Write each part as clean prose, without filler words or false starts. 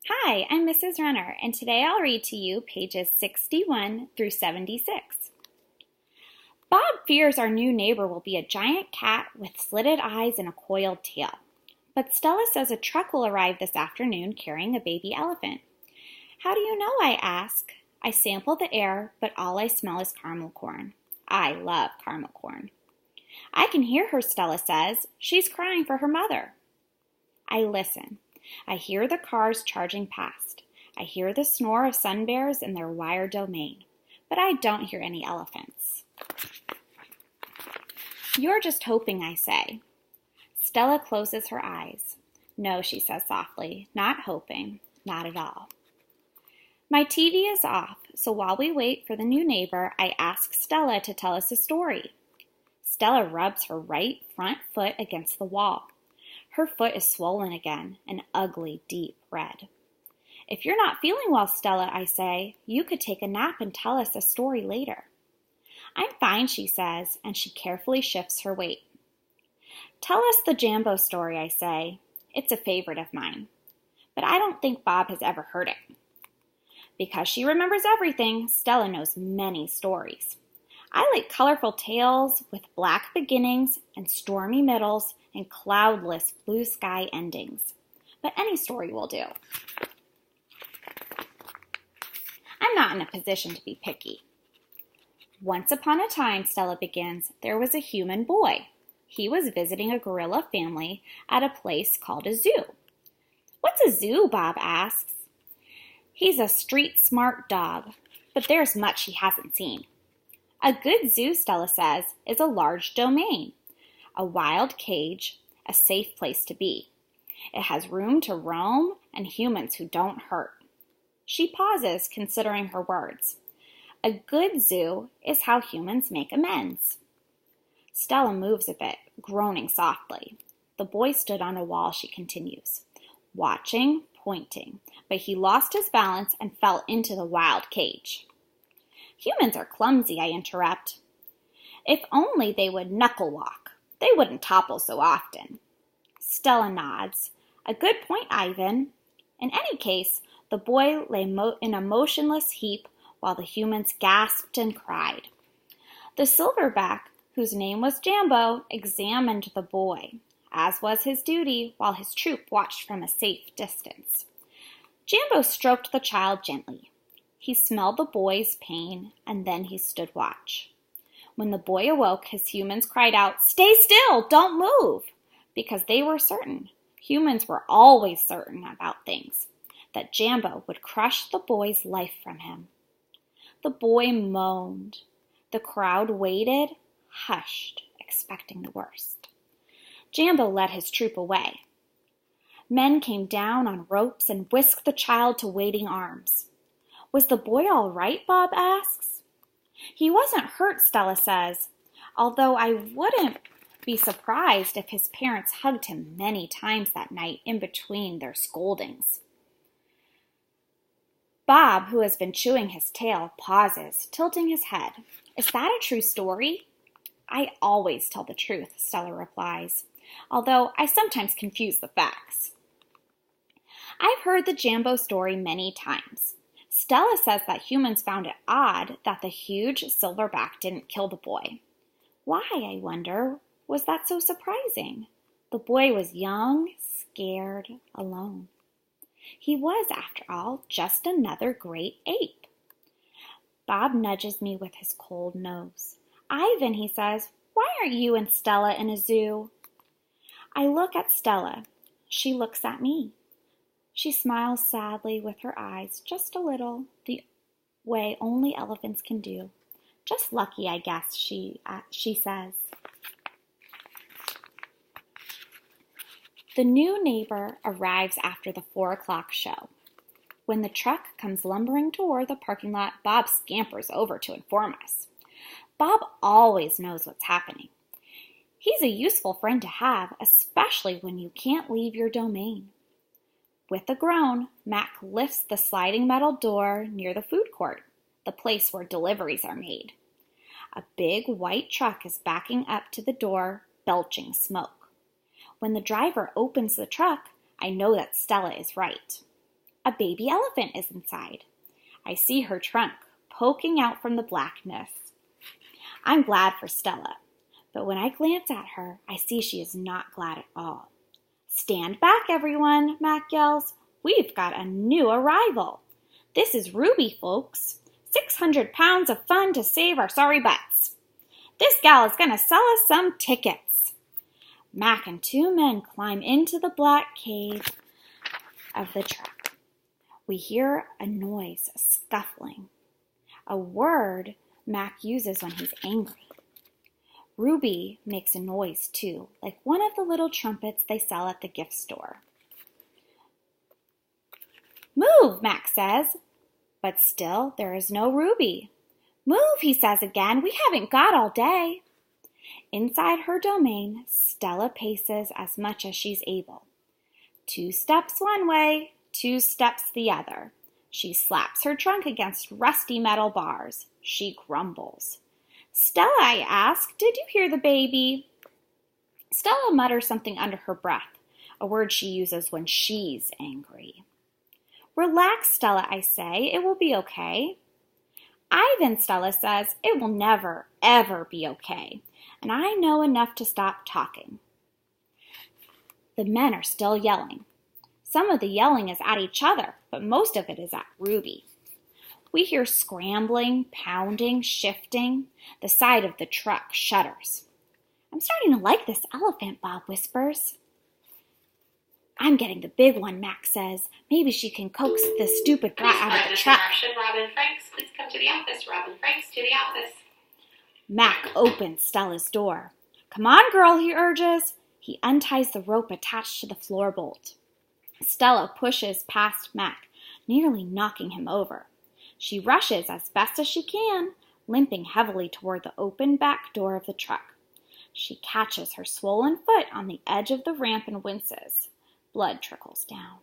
Hi, I'm Mrs. Renner, and today I'll read to you pages 61 through 76. Bob fears our new neighbor will be a giant cat with slitted eyes and a coiled tail. But Stella says a truck will arrive this afternoon carrying a baby elephant. How do you know? I ask. I sample the air, but all I smell is caramel corn. I love caramel corn. I can hear her, Stella says. She's crying for her mother. I listen. I hear the cars charging past. I hear the snore of sun bears in their wire domain. But I don't hear any elephants. You're just hoping, I say. Stella closes her eyes. No, she says softly, not hoping, not at all. My TV is off, so while we wait for the new neighbor, I ask Stella to tell us a story. Stella rubs her right front foot against the wall. Her foot is swollen again, an ugly, deep red. If you're not feeling well, Stella, I say, you could take a nap and tell us a story later. I'm fine, she says, and she carefully shifts her weight. Tell us the Jambo story, I say. It's a favorite of mine. But I don't think Bob has ever heard it. Because she remembers everything, Stella knows many stories. I like colorful tales with black beginnings and stormy middles and cloudless blue sky endings. But any story will do. I'm not in a position to be picky. Once upon a time, Stella begins, there was a human boy. He was visiting a gorilla family at a place called a zoo. What's a zoo? Bob asks. He's a street smart dog, but there's much he hasn't seen. A good zoo, Stella says, is a large domain, a wild cage, a safe place to be. It has room to roam and humans who don't hurt. She pauses, considering her words. A good zoo is how humans make amends. Stella moves a bit, groaning softly. The boy stood on a wall, she continues, watching, pointing, but he lost his balance and fell into the wild cage. Humans are clumsy, I interrupt. If only they would knuckle walk. They wouldn't topple so often. Stella nods. A good point, Ivan. In any case, the boy lay in a motionless heap while the humans gasped and cried. The silverback, whose name was Jambo, examined the boy, as was his duty, while his troop watched from a safe distance. Jambo stroked the child gently. He smelled the boy's pain, and then he stood watch. When the boy awoke, his humans cried out, "Stay still! Don't move!" Because they were certain, humans were always certain about things, that Jambo would crush the boy's life from him. The boy moaned. The crowd waited, hushed, expecting the worst. Jambo led his troop away. Men came down on ropes and whisked the child to waiting arms. Was the boy all right? Bob asks. He wasn't hurt, Stella says, although I wouldn't be surprised if his parents hugged him many times that night in between their scoldings. Bob, who has been chewing his tail, pauses, tilting his head. Is that a true story? I always tell the truth, Stella replies, although I sometimes confuse the facts. I've heard the Jambo story many times. Stella says that humans found it odd that the huge silverback didn't kill the boy. Why, I wonder, was that so surprising? The boy was young, scared, alone. He was, after all, just another great ape. Bob nudges me with his cold nose. Ivan, he says, why aren't you and Stella in a zoo? I look at Stella. She looks at me. She smiles sadly with her eyes, just a little, the way only elephants can do. Just lucky, I guess, she says. The new neighbor arrives after the 4:00 show. When the truck comes lumbering toward the parking lot, Bob scampers over to inform us. Bob always knows what's happening. He's a useful friend to have, especially when you can't leave your domain. With a groan, Mac lifts the sliding metal door near the food court, the place where deliveries are made. A big white truck is backing up to the door, belching smoke. When the driver opens the truck, I know that Stella is right. A baby elephant is inside. I see her trunk poking out from the blackness. I'm glad for Stella, but when I glance at her, I see she is not glad at all. Stand back, everyone, Mac yells. We've got a new arrival. This is Ruby, folks. 600 pounds of fun to save our sorry butts. This gal is going to sell us some tickets. Mac and two men climb into the black cave of the truck. We hear a noise, a scuffling, a word Mac uses when he's angry. Ruby makes a noise too, like one of the little trumpets they sell at the gift store. Move, Mac says, but still there is no Ruby. Move, he says again, we haven't got all day. Inside her domain, Stella paces as much as she's able. 2 steps one way, 2 steps the other. She slaps her trunk against rusty metal bars. She grumbles. Stella, I ask, did you hear the baby? Stella mutters something under her breath, a word she uses when she's angry. Relax, Stella, I say. It will be okay. Ivan, Stella says, it will never, ever be okay, and I know enough to stop talking. The men are still yelling. Some of the yelling is at each other, but most of it is at Ruby. We hear scrambling, pounding, shifting. The side of the truck shudders. I'm starting to like this elephant, Bob whispers. I'm getting the big one, Mac says. Maybe she can coax this stupid brat out of the truck. Robin Franks, please come to the office. Robin Franks, to the office. Mac opens Stella's door. Come on, girl, he urges. He unties the rope attached to the floor bolt. Stella pushes past Mac, nearly knocking him over. She rushes as best as she can, limping heavily toward the open back door of the truck. She catches her swollen foot on the edge of the ramp and winces. Blood trickles down.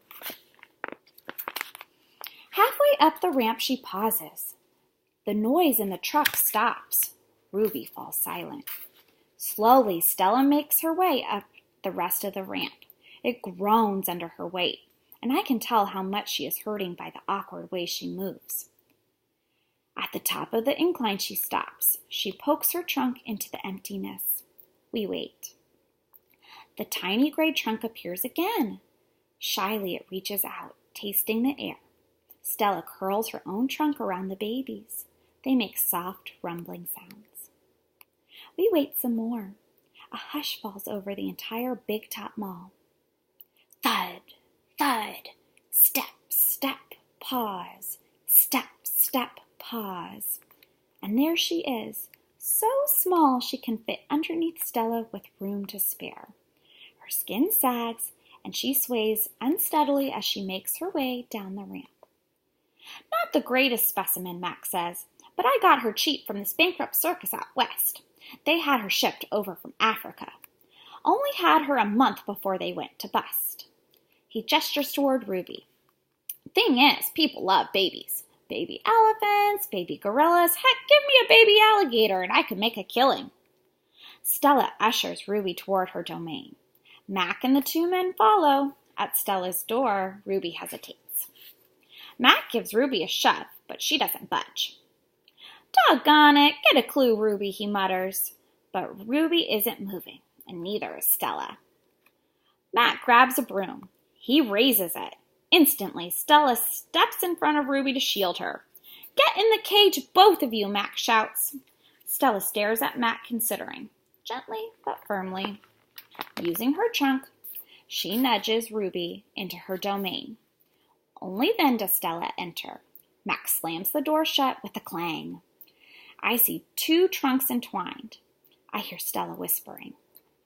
Halfway up the ramp, she pauses. The noise in the truck stops. Ruby falls silent. Slowly, Stella makes her way up the rest of the ramp. It groans under her weight, and I can tell how much she is hurting by the awkward way she moves. At the top of the incline, she stops. She pokes her trunk into the emptiness. We wait. The tiny gray trunk appears again. Shyly, it reaches out, tasting the air. Stella curls her own trunk around the baby's. They make soft, rumbling sounds. We wait some more. A hush falls over the entire Big Top Mall. Thud, thud, step, step, pause, step, step, pause. And there she is, so small she can fit underneath Stella with room to spare. Her skin sags, and she sways unsteadily as she makes her way down the ramp. Not the greatest specimen, Mac says, but I got her cheap from this bankrupt circus out west. They had her shipped over from Africa. Only had her a month before they went to bust. He gestures toward Ruby. Thing is, people love babies. Baby elephants, baby gorillas, heck, give me a baby alligator and I could make a killing. Stella ushers Ruby toward her domain. Mac and the 2 men follow. At Stella's door, Ruby hesitates. Mac gives Ruby a shove, but she doesn't budge. Doggone it, get a clue, Ruby, he mutters. But Ruby isn't moving, and neither is Stella. Mac grabs a broom. He raises it. Instantly, Stella steps in front of Ruby to shield her. Get in the cage, both of you, Mac shouts. Stella stares at Mac, considering, gently but firmly. Using her trunk, she nudges Ruby into her domain. Only then does Stella enter. Mac slams the door shut with a clang. I see 2 trunks entwined. I hear Stella whispering.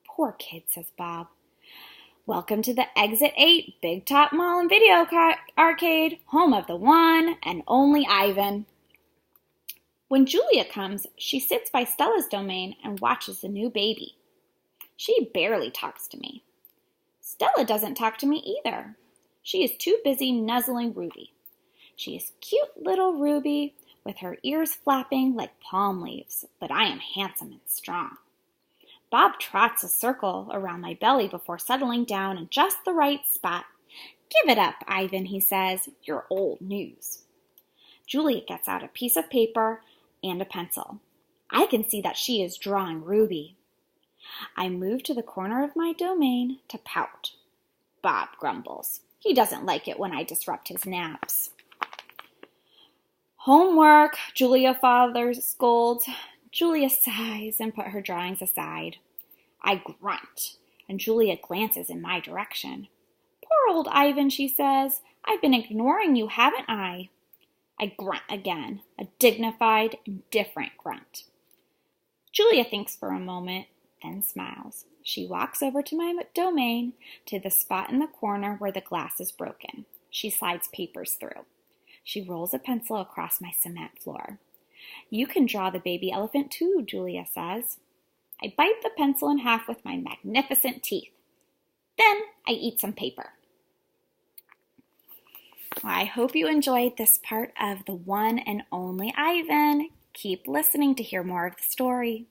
Poor kid, says Bob. Welcome to the Exit 8 Big Top Mall and Video Arcade, home of the one and only Ivan. When Julia comes, she sits by Stella's domain and watches the new baby. She barely talks to me. Stella doesn't talk to me either. She is too busy nuzzling Ruby. She is cute little Ruby with her ears flapping like palm leaves, but I am handsome and strong. Bob trots a circle around my belly before settling down in just the right spot. "Give it up, Ivan," he says. "You're old news." Julia gets out a piece of paper and a pencil. I can see that she is drawing Ruby. I move to the corner of my domain to pout. Bob grumbles. He doesn't like it when I disrupt his naps. "Homework," Julia father scolds. Julia sighs and puts her drawings aside. I grunt, and Julia glances in my direction. "Poor old Ivan," she says. "I've been ignoring you, haven't I?" I grunt again, a dignified, indifferent grunt. Julia thinks for a moment, then smiles. She walks over to my domain, to the spot in the corner where the glass is broken. She slides papers through. She rolls a pencil across my cement floor. "You can draw the baby elephant too," Julia says. I bite the pencil in half with my magnificent teeth. Then I eat some paper. I hope you enjoyed this part of The One and Only Ivan. Keep listening to hear more of the story.